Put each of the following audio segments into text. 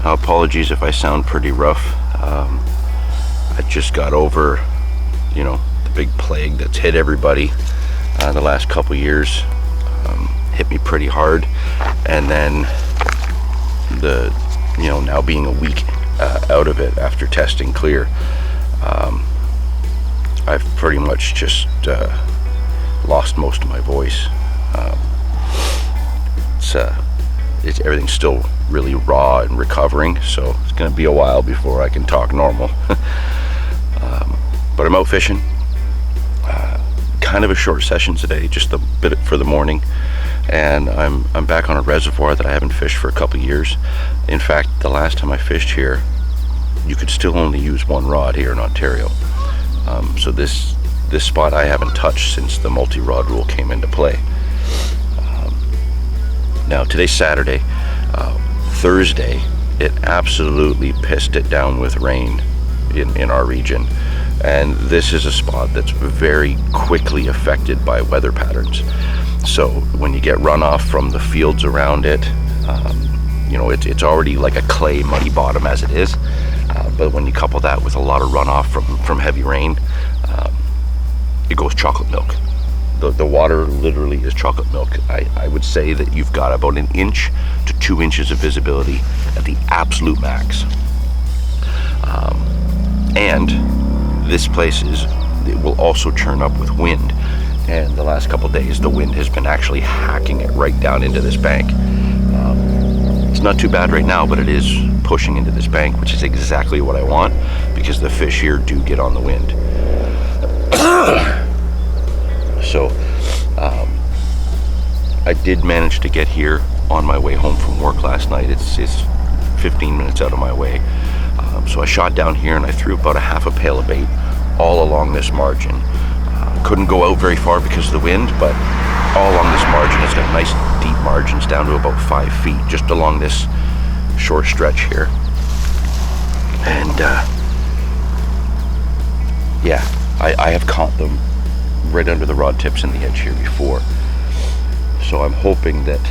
Apologies if I sound pretty rough. I just got over, the big plague that's hit everybody the last couple years. Hit me pretty hard, and then now being a week out of it after testing clear, I've pretty much just lost most of my voice. Everything's still really raw and recovering, so it's going to be a while before I can talk normal. But I'm out fishing. Kind of a short session today, just a bit for the morning, and I'm back on a reservoir that I haven't fished for a couple years. In fact, the last time I fished here, you could still only use one rod here in Ontario. So this spot I haven't touched since the multi-rod rule came into play. Now today's Saturday. Thursday, it absolutely pissed it down with rain in our region, and this is a spot that's very quickly affected by weather patterns. So when you get runoff from the fields around it, it's already like a clay muddy bottom as it is, but when you couple that with a lot of runoff from heavy rain, it goes chocolate milk. The water literally is chocolate milk. I would say that you've got about 1 inch to 2 inches of visibility at the absolute max. And this place it will also churn up with wind. And the last couple days, the wind has been actually hacking it right down into this bank. It's not too bad right now, but it is pushing into this bank, which is exactly what I want, because the fish here do get on the wind. So I did manage to get here on my way home from work last night. It's 15 minutes out of my way. So I shot down here and I threw about a half a pail of bait all along this margin. Couldn't go out very far because of the wind, but all along this margin, it's got nice deep margins down to about 5 feet, just along this short stretch here. And I have caught them right under the rod tips in the edge here before. So I'm hoping that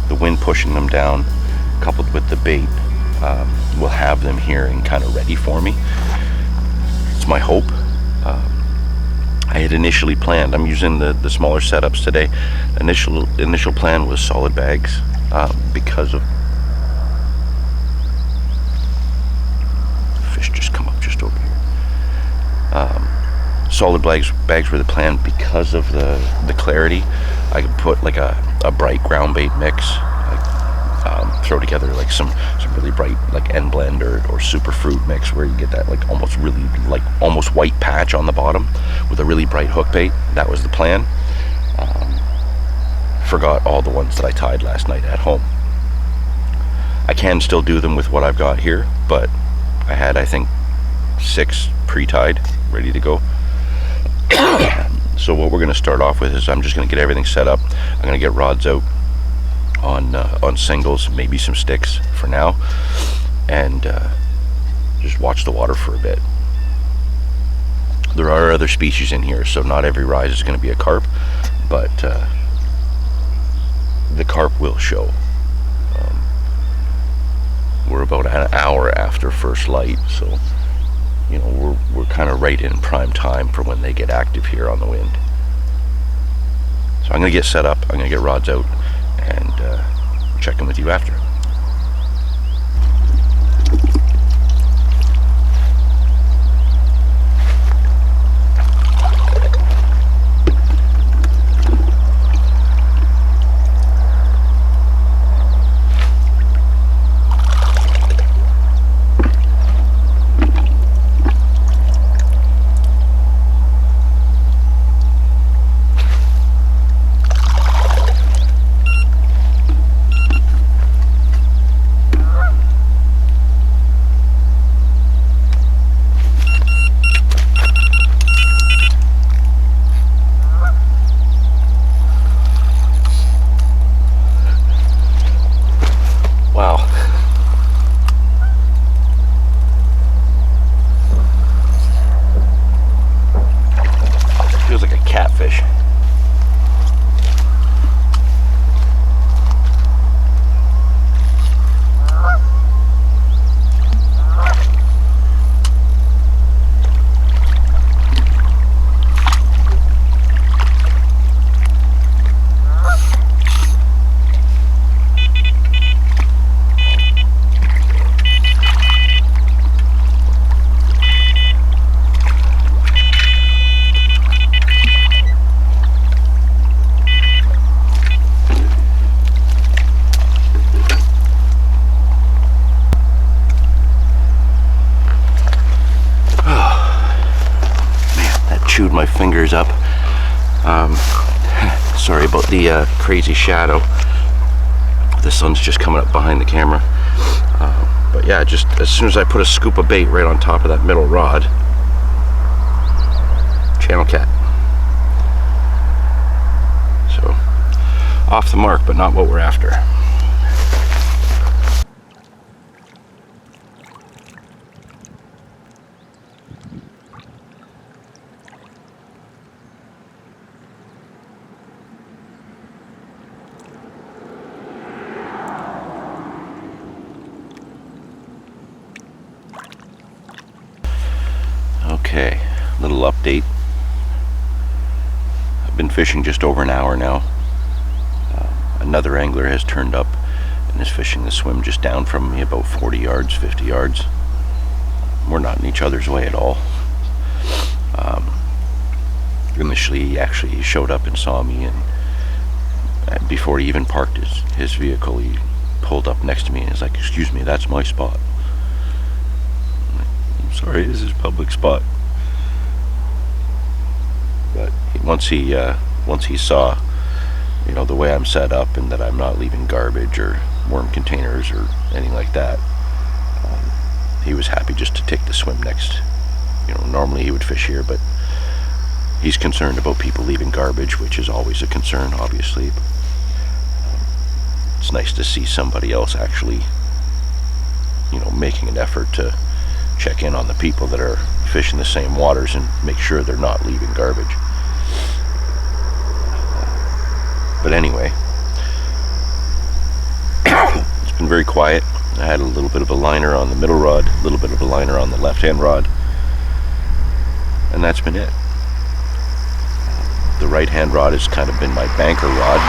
the wind pushing them down, coupled with the bait, will have them here and kind of ready for me. It's my hope. I had initially planned, I'm using the smaller setups today. Initial plan was solid bags because of fish just come up just over here. Solid bags were the plan because of the clarity. I could put like a bright ground bait mix, throw together like some really bright like end blend or super fruit mix where you get that like almost white patch on the bottom with a really bright hook bait. That was the plan. Forgot all the ones that I tied last night at home. I can still do them with what I've got here, but I had, I think, 6 pre-tied ready to go. So what we're going to start off with is I'm just going to get everything set up. I'm going to get rods out on singles, maybe some sticks for now, and just watch the water for a bit. There are other species in here, so not every rise is going to be a carp, but the carp will show. We're about an hour after first light, so we're kind of right in prime time for when they get active here on the wind. So I'm going to get set up, I'm going to get rods out, and check in with you after. chewed my fingers up. Sorry about the crazy shadow. The sun's just coming up behind the camera. But yeah, just as soon as I put a scoop of bait right on top of that middle rod, channel cat. So, off the mark, but not what we're after. Okay, little update. I've been fishing just over an hour now. Another angler has turned up and is fishing the swim just down from me, about 40 yards, 50 yards. We're not in each other's way at all. Initially, he showed up and saw me, and before he even parked his vehicle, he pulled up next to me and is like, "Excuse me, that's my spot." I'm sorry, this is public spot. But once he saw, the way I'm set up and that I'm not leaving garbage or worm containers or anything like that, he was happy just to take the swim next. Normally he would fish here, but he's concerned about people leaving garbage, which is always a concern, obviously. It's nice to see somebody else actually, making an effort to check in on the people that are fishing the same waters and make sure they're not leaving garbage. But anyway, it's been very quiet. I had a little bit of a liner on the middle rod, a little bit of a liner on the left-hand rod, and that's been it. The right-hand rod has kind of been my banker rod.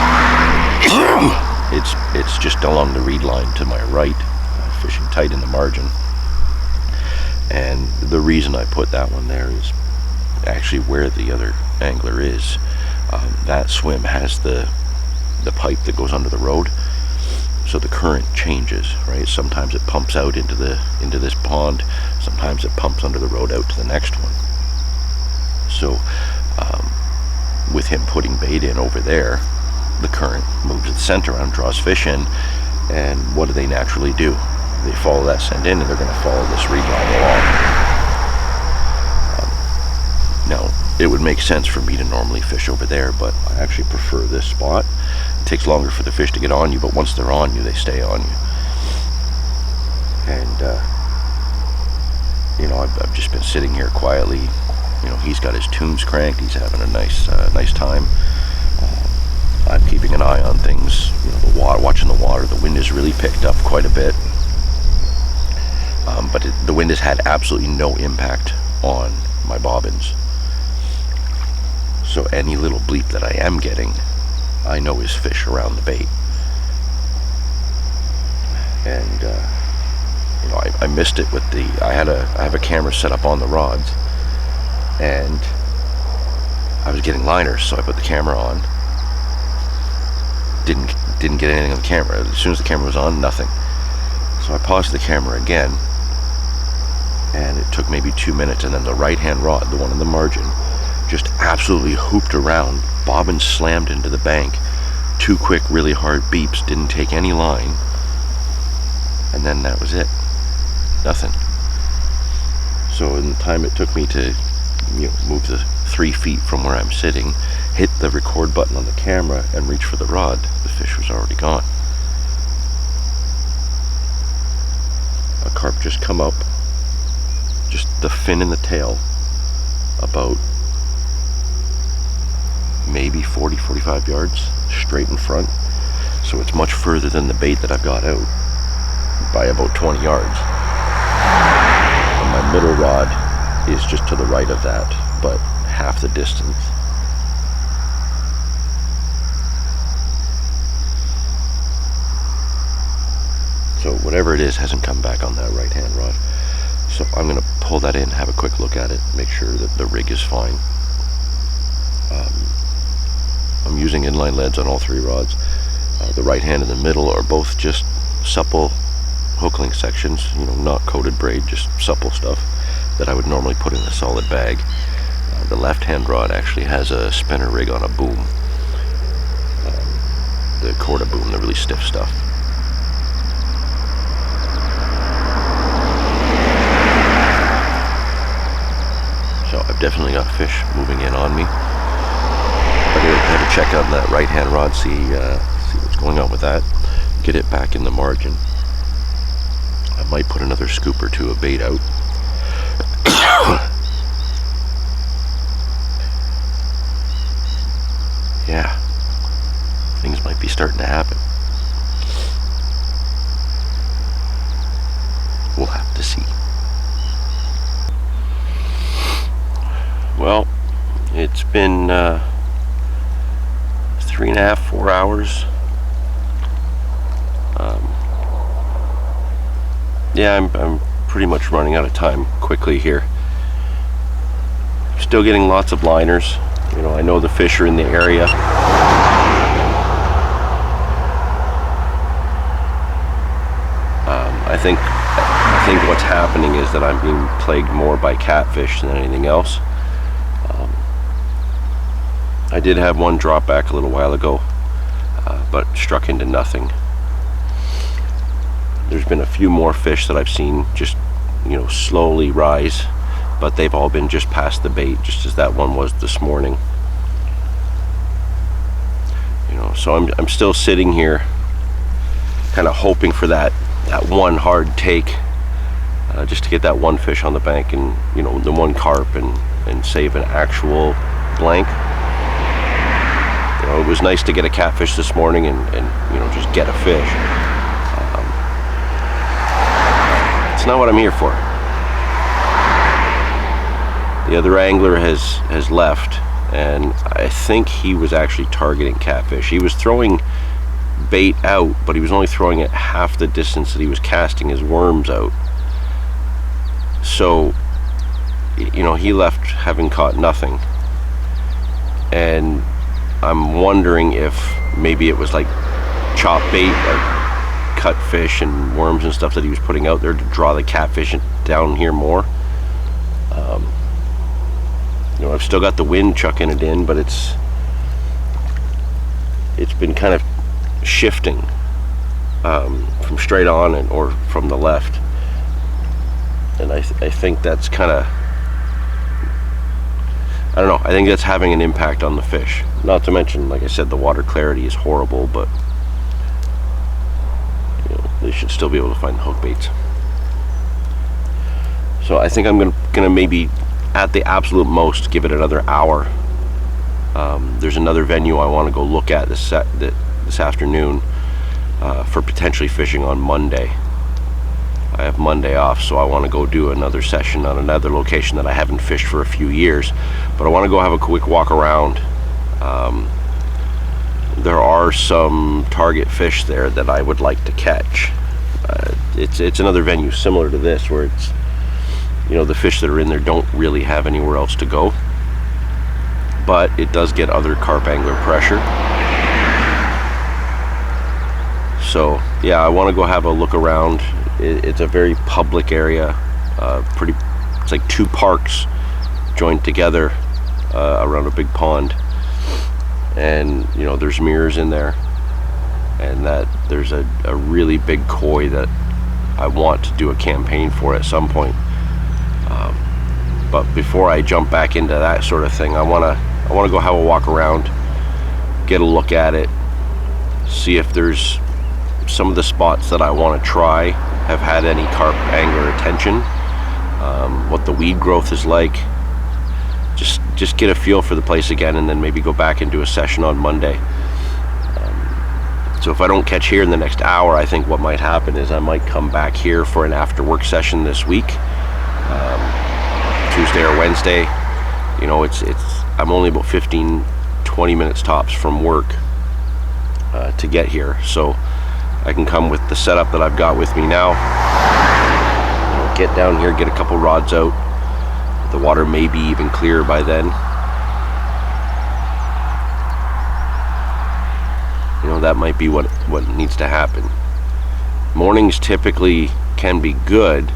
It's just along the reed line to my right, fishing tight in the margin. And the reason I put that one there is actually where the other angler is. That swim has the pipe that goes under the road, so the current changes, right? Sometimes it pumps out into this pond, sometimes it pumps under the road out to the next one. So with him putting bait in over there, the current moves the scent around, draws fish in, and what do they naturally do? They follow that scent in, and they're going to follow this reed line along. Now, it would make sense for me to normally fish over there, but I actually prefer this spot. It takes longer for the fish to get on you, but once they're on you, they stay on you. And I've just been sitting here quietly. He's got his tunes cranked. He's having a nice time. I'm keeping an eye on things. Watching the water. The wind has really picked up quite a bit. But the wind has had absolutely no impact on my bobbins. So any little bleep that I am getting, I know is fish around the bait. And I missed it with I have a camera set up on the rods, and I was getting liners, so I put the camera on. Didn't get anything on the camera. As soon as the camera was on, nothing. So I paused the camera again, and it took maybe 2 minutes, and then the right-hand rod, the one in the margin, just absolutely hooped around. Bobbin slammed into the bank. 2 quick, really hard beeps, didn't take any line, and then that was it. Nothing. So in the time it took me to move the 3 feet from where I'm sitting, hit the record button on the camera, and reach for the rod, the fish was already gone. A carp just come up, just the fin and the tail, about maybe 40-45 yards straight in front. So it's much further than the bait that I've got out by about 20 yards. And my middle rod is just to the right of that, but half the distance. So whatever it is hasn't come back on that right hand rod. So I'm going to pull that in, have a quick look at it, make sure that the rig is fine. I'm using inline leads on all 3 rods. The right hand and the middle are both just supple hook link sections, not coated braid, just supple stuff that I would normally put in a solid bag. The left-hand rod actually has a spinner rig on a boom. The Corda boom, the really stiff stuff. So I've definitely got fish moving in on me. I'm going to have a check on that right-hand rod, see what's going on with that. Get it back in the margin. I might put another scoop or two of bait out. Yeah, things might be starting to happen. We'll have to see. Well, it's been 3.5, 4 hours. Yeah, I'm pretty much running out of time quickly here. Still getting lots of liners. You know, I know the fish are in the area. I think what's happening is that I'm being plagued more by catfish than anything else. I did have one drop back a little while ago, but struck into nothing. There's been a few more fish that I've seen just, you know, slowly rise, but they've all been just past the bait, just as that one was this morning. You know, so I'm still sitting here, kind of hoping for that one hard take, just to get that one fish on the bank, and you know, the one carp, and save an actual blank. You know, it was nice to get a catfish this morning, and you know, just get a fish. It's not what I'm here for. The other angler has left, and I think he was actually targeting catfish. He was throwing bait out, but he was only throwing it half the distance that he was casting his worms out. So, you know, he left having caught nothing. And I'm wondering if maybe it was like chop bait, like cut fish and worms and stuff that he was putting out there to draw the catfish down here more. You know, I've still got the wind chucking it in, but it's been kind of shifting from straight on or from the left, and I think that's kind of, I don't know, I think that's having an impact on the fish. Not to mention, like I said, the water clarity is horrible, but you know, they should still be able to find the hook baits. So I think I'm gonna maybe, at the absolute most, give it another hour. There's another venue I want to go look at this afternoon for potentially fishing on Monday. I have Monday off, so I want to go do another session on another location that I haven't fished for a few years, but I want to go have a quick walk around. There are some target fish there that I would like to catch. It's another venue similar to this, where it's, you know, the fish that are in there don't really have anywhere else to go, but it does get other carp angler pressure. So yeah, I want to go have a look around. It's a very public area, it's like two parks joined together around a big pond, and you know, there's mirrors in there, and that there's a really big koi that I want to do a campaign for at some point. But before I jump back into that sort of thing, I want to go have a walk around, get a look at it, see if there's some of the spots that I want to try have had any carp angler attention, what the weed growth is like, just get a feel for the place again, and then maybe go back and do a session on Monday. So if I don't catch here in the next hour, I think what might happen is I might come back here for an after work session this week, Tuesday or Wednesday. You know, I'm only about 15-20 minutes tops from work to get here, so I can come with the setup that I've got with me now, you know, get down here, get a couple rods out. The water may be even clearer by then. You know, that might be what needs to happen. Mornings typically can be good,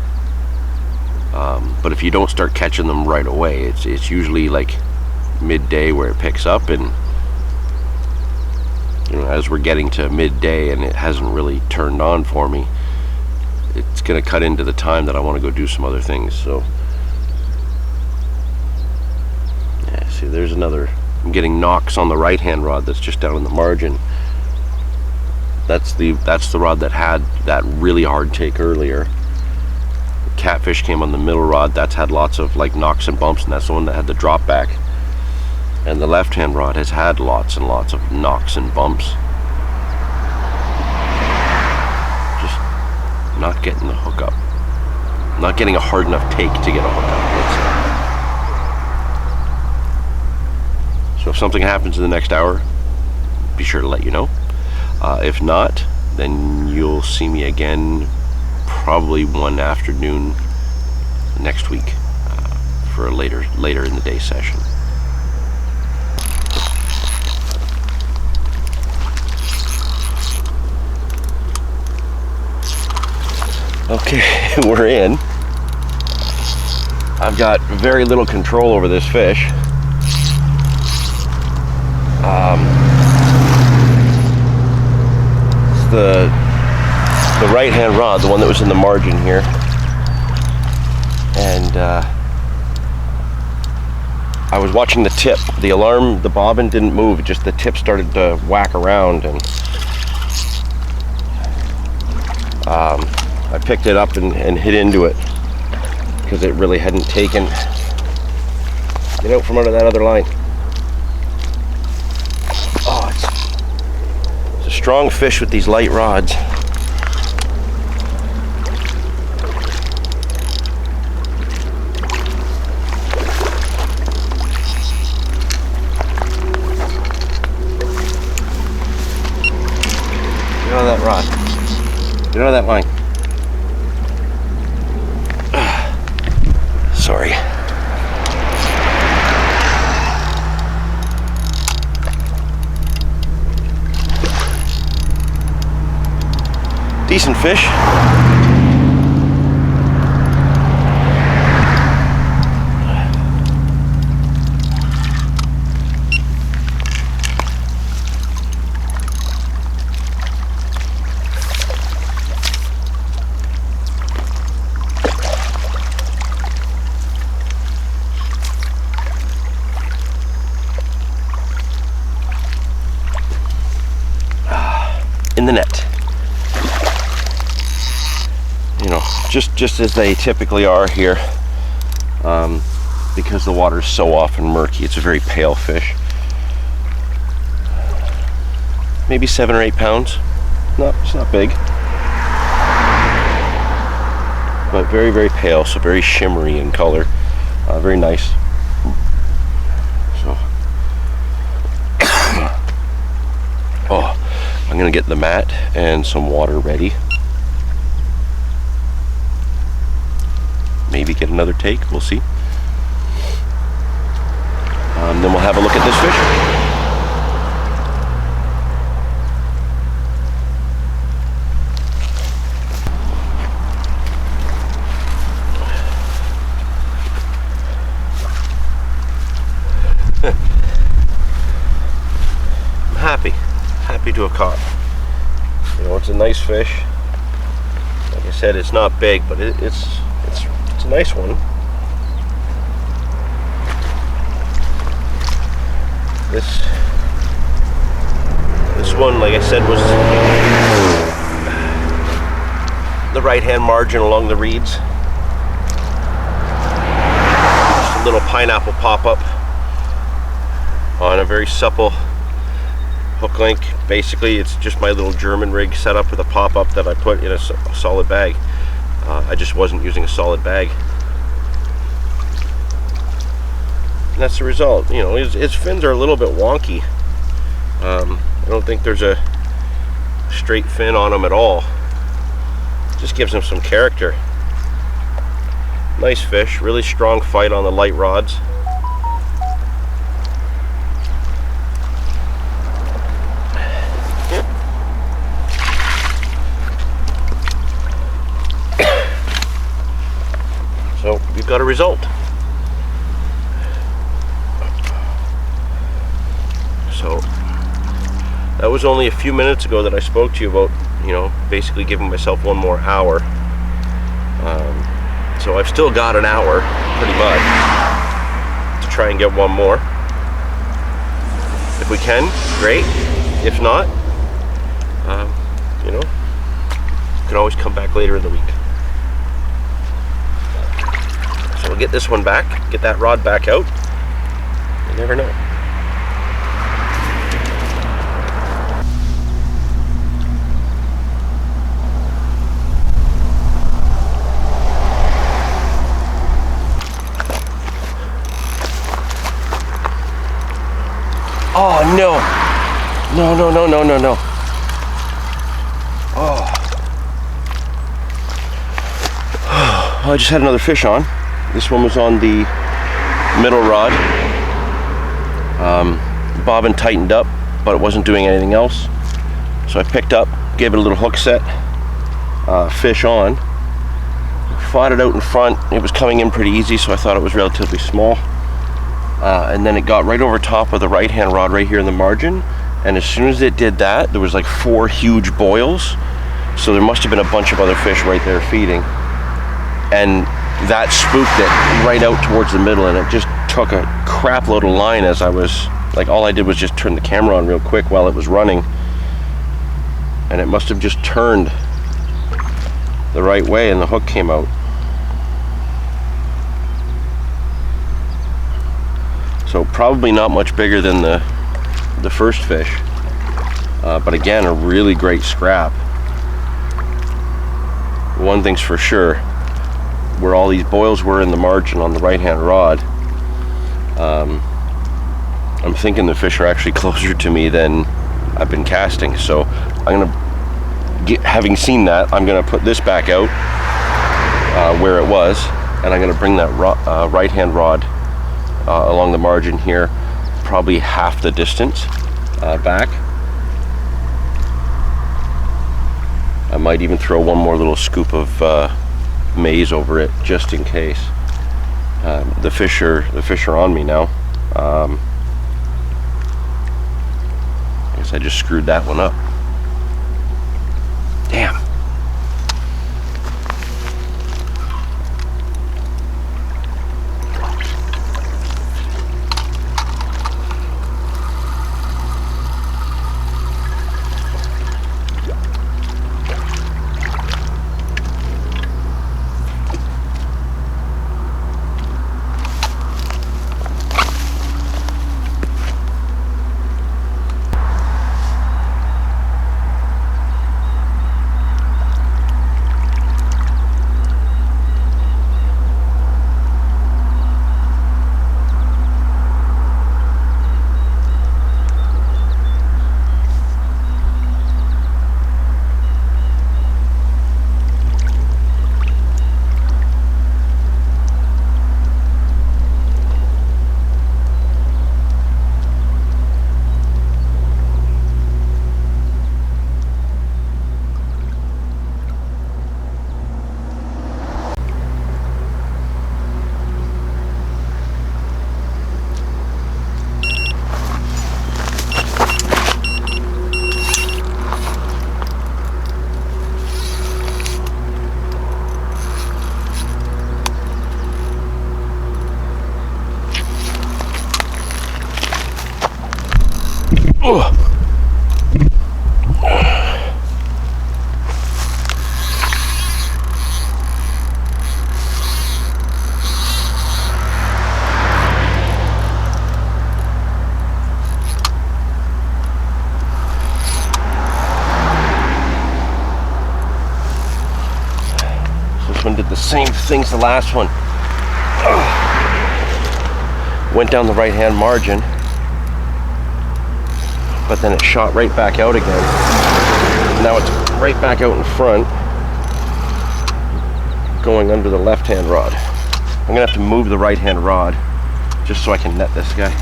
But if you don't start catching them right away, it's usually like midday where it picks up, and as we're getting to midday and it hasn't really turned on for me, it's going to cut into the time that I want to go do some other things. So yeah, see, there's another. I'm getting knocks on the right hand rod that's just down in the margin. That's the rod that had that really hard take earlier. Catfish came on the middle rod. That's had lots of like knocks and bumps, and that's the one that had the drop back. And the left hand rod has had lots and lots of knocks and bumps. Just not getting the hook up. Not getting a hard enough take to get a hook up. So if something happens in the next hour, be sure to let you know. If not, then you'll see me again probably one afternoon next week for a later in the day session. Okay, we're in. I've got very little control over this fish. It's the right hand rod, the one that was in the margin here, and I was watching the tip. The alarm, the bobbin didn't move, just the tip started to whack around, and I picked it up and hit into it because it really hadn't taken. Get out from under that other line. Oh, it's a strong fish with these light rods. Get out of that rod. Get out of that line. Sorry. Decent fish. In the net, just as they typically are here, because the water is so often murky. It's a very pale fish, maybe 7 or 8 pounds. No, it's not big, but very, very pale, so very shimmery in color, very nice. So oh, I'm gonna get the mat and some water ready. Maybe get another take, we'll see. Then we'll have a look at this fish. I'm happy to have caught. It's a nice fish. Like I said, it's not big, but it's a nice one. This one, like I said, was the right-hand margin along the reeds. Just a little pineapple pop-up on a very supple hook link. Basically, it's just my little German rig set up with a pop-up that I put in a solid bag. I just wasn't using a solid bag. And that's the result. His fins are a little bit wonky. I don't think there's a straight fin on him at all. Just gives him some character. Nice fish, really strong fight on the light rods. So we've got a result. So that was only a few minutes ago that I spoke to you about, basically giving myself one more hour. So I've still got an hour, pretty much, to try and get one more. If we can, great. If not, we can always come back later in the week. So we'll get this one back, get that rod back out. You never know. Oh no. No. Oh. I just had another fish on. This one was on the middle rod. Bobbin tightened up, but it wasn't doing anything else. So I picked up, gave it a little hook set, fish on. Fought it out in front. It was coming in pretty easy, so I thought it was relatively small. And then it got right over top of the right hand rod right here in the margin. And as soon as it did that, there was like 4 huge boils. So there must have been a bunch of other fish right there feeding. And that spooked it right out towards the middle, and it just took a crap load of line as I was, like, all I did was just turn the camera on real quick while it was running. And it must have just turned the right way and the hook came out. So probably not much bigger than the first fish, but again, a really great scrap. One thing's for sure, where all these boils were in the margin on the right hand rod, I'm thinking the fish are actually closer to me than I've been casting. So I'm gonna, having seen that, I'm gonna put this back out where it was, and I'm gonna bring that right hand rod along the margin here, probably half the distance back. I might even throw one more little scoop of maize over it just in case. The fish are on me now. I guess I just screwed that one up. Damn. One did the same thing as the last one. Went down the right hand margin, but then it shot right back out again. Now it's right back out in front, going under the left hand rod. I'm gonna have to move the right hand rod just so I can net this guy.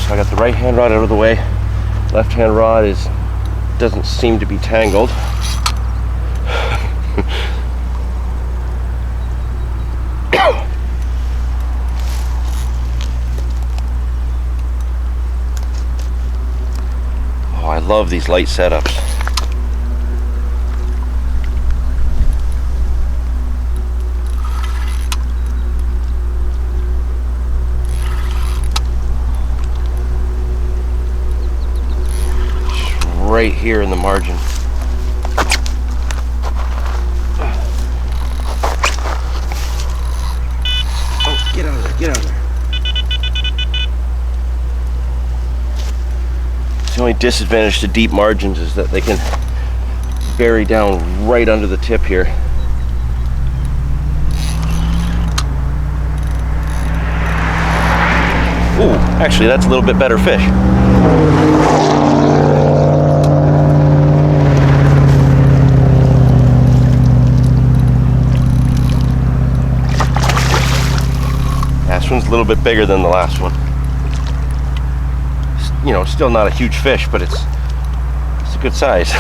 So I got the right hand rod out of the way. Left hand rod doesn't seem to be tangled. Oh, I love these light setups. Right here in the margin. Oh, get out of there, get out of there. The only disadvantage to deep margins is that they can bury down right under the tip here. Ooh, actually that's a little bit better fish. This one's a little bit bigger than the last one. You know, still not a huge fish, but it's a good size.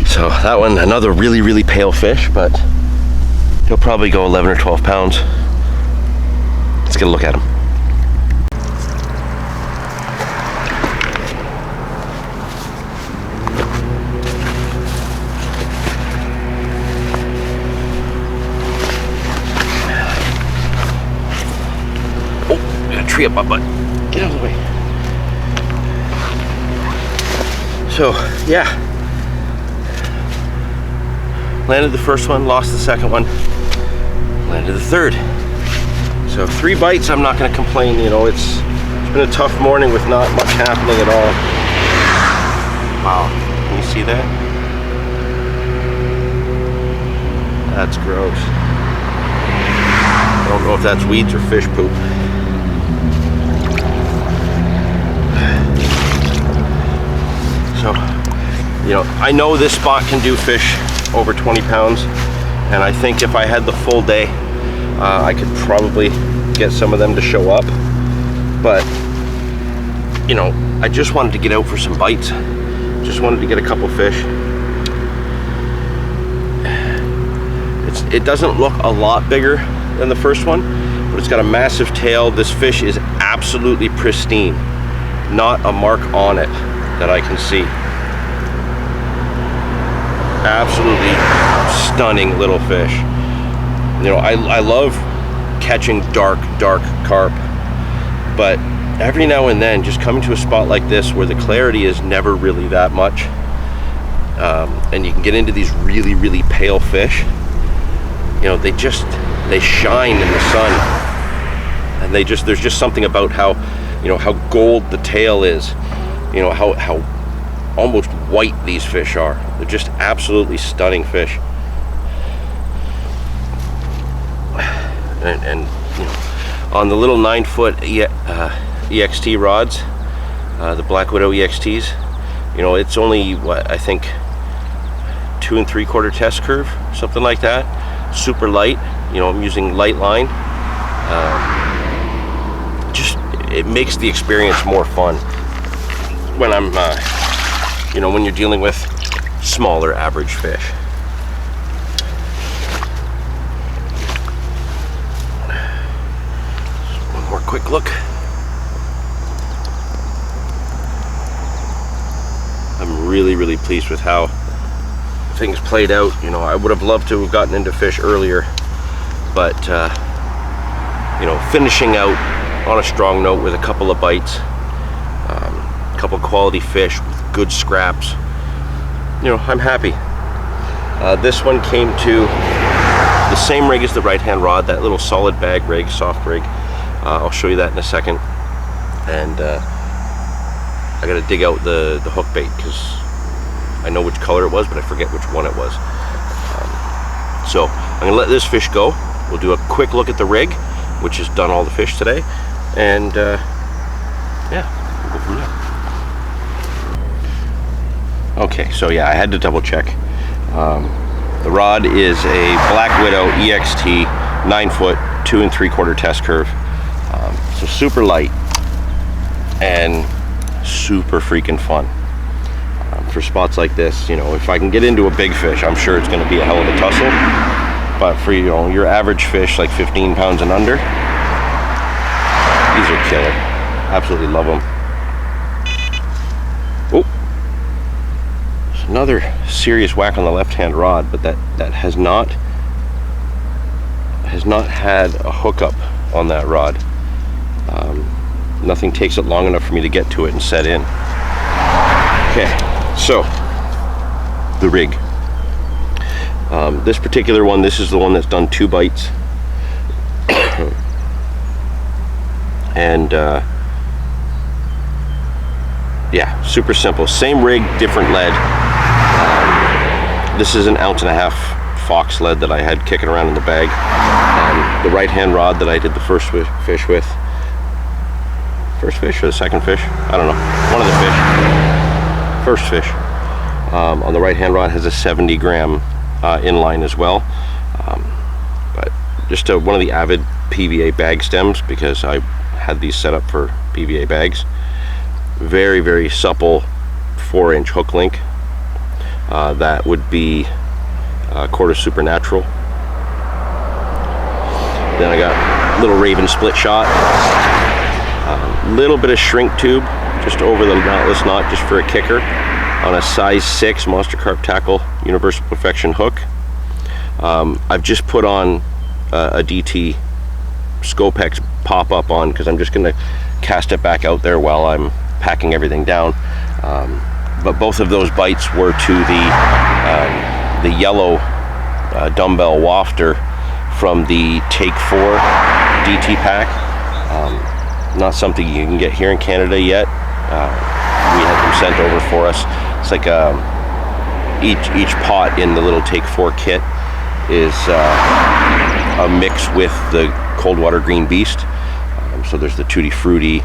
So that one, another really pale fish, but he'll probably go 11 or 12 pounds. Let's get a look at him. Oh, got a tree up my butt. Get out of the way. So, yeah. Landed the first one, lost the second one, landed the third. So 3 bites, I'm not gonna complain, you know, it's been a tough morning with not much happening at all. Wow, can you see that? That's gross. I don't know if that's weeds or fish poop. So, you know, I know this spot can do fish over 20 pounds, and I think if I had the full day, I could probably get some of them to show up. But, you know, I just wanted to get out for some bites. Just wanted to get a couple fish. It doesn't look a lot bigger than the first one, but it's got a massive tail. This fish is absolutely pristine. Not a mark on it that I can see. Absolutely stunning little fish. You know, I love catching dark carp, but every now and then just coming to a spot like this where the clarity is never really that much, and you can get into these really pale fish, you know, they shine in the sun, and there's just something about how, you know, how gold the tail is, you know, how almost white these fish are. They're just absolutely stunning fish. And you know, on the little 9-foot EXT rods, the Black Widow EXTs, you know, it's only what I think 2 3/4 test curve, something like that. Super light. You know, I'm using light line. Just it makes the experience more fun when I'm, you know, when you're dealing with smaller average fish. One more quick look. I'm really pleased with how things played out. You know, I would have loved to have gotten into fish earlier, but you know, finishing out on a strong note with a couple of bites, a couple of quality fish with good scraps, you know, I'm happy. This one came to the same rig as the right hand rod, that little solid bag rig, soft rig. I'll show you that in a second. And I gotta dig out the hook bait because I know which color it was, but I forget which one it was. So I'm gonna let this fish go. We'll do a quick look at the rig, which has done all the fish today, and yeah, we'll go from there. Okay, so yeah, I had to double check. The rod is a Black Widow EXT 9-foot 2 3/4 test curve. So super light and super freaking fun. For spots like this, you know, if I can get into a big fish, I'm sure it's going to be a hell of a tussle. But for, you know, your average fish, like 15 pounds and under, these are killer. Absolutely love them. Oh, there's another serious whack on the left-hand rod, but that has not had a hookup on that rod. Nothing takes it long enough for me to get to it and set in. Okay, so the rig. This particular one, this is the one that's done 2 bites. And yeah, super simple. Same rig, different lead. This is an 1.5 ounce Fox lead that I had kicking around in the bag. The right hand rod that I did the first fish with. First fish or the second fish? I don't know. One of the fish. First fish. On the right hand rod has a 70 gram inline as well. But just one of the Avid PVA bag stems, because I had these set up for PVA bags. Very supple 4-inch hook link. That would be quarter supernatural. Then I got little Raven split shot. Little bit of shrink tube just over the knotless knot, just for a kicker, on a size 6 Monster Carp Tackle Universal Perfection hook. I've just put on a DT Scopex pop-up on, because I'm just going to cast it back out there while I'm packing everything down. But both of those bites were to the yellow dumbbell wafter from the Take 4 DT pack. Not something you can get here in Canada yet. We had them sent over for us. It's like each pot in the little Take 4 kit is a mix with the Cold Water Green Beast. So there's the Tutti Frutti,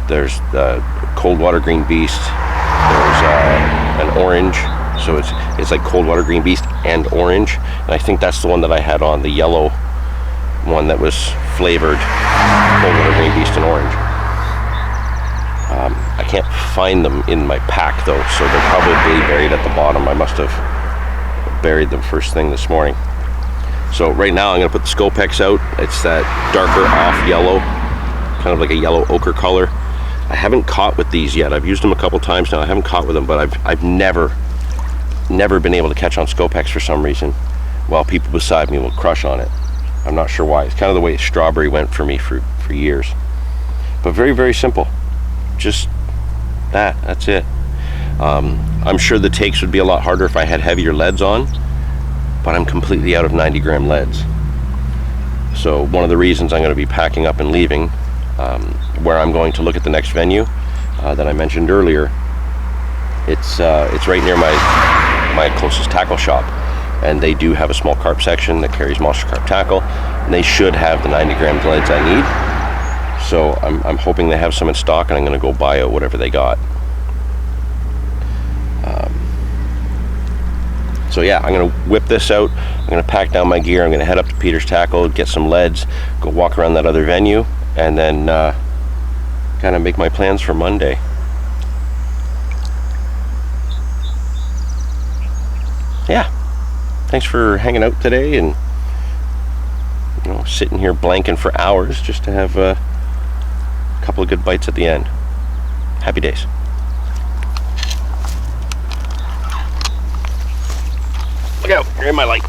there's the Cold Water Green Beast, there's an orange. So it's like Cold Water Green Beast and orange. And I think that's the one that I had on, the yellow one that was flavored Cold Water Green Beast and orange. I can't find them in my pack though, so they're probably buried at the bottom. I must have buried them first thing this morning. So right now I'm going to put the Scopex out. It's that darker off yellow, kind of like a yellow ochre color. I haven't caught with these yet. I've used them a couple times now. I haven't caught with them, but I've never been able to catch on Scopex for some reason, while people beside me will crush on it. I'm not sure why. It's kind of the way strawberry went for me for years. But very simple. Just that's it. I'm sure the takes would be a lot harder if I had heavier leads on, but I'm completely out of 90 gram leads. So one of the reasons I'm going to be packing up and leaving, where I'm going to look at the next venue that I mentioned earlier, It's right near my closest tackle shop, and they do have a small carp section that carries monster carp tackle, and they should have the 90 gram leads I need. So I'm hoping they have some in stock, and I'm going to go buy out whatever they got. So yeah, I'm going to whip this out. I'm going to pack down my gear. I'm going to head up to Peter's Tackle, get some leads, go walk around that other venue, and then kind of make my plans for Monday. Yeah, thanks for hanging out today, and sitting here blanking for hours just to have a couple of good bites at the end. Happy days. Look out, you're in my light.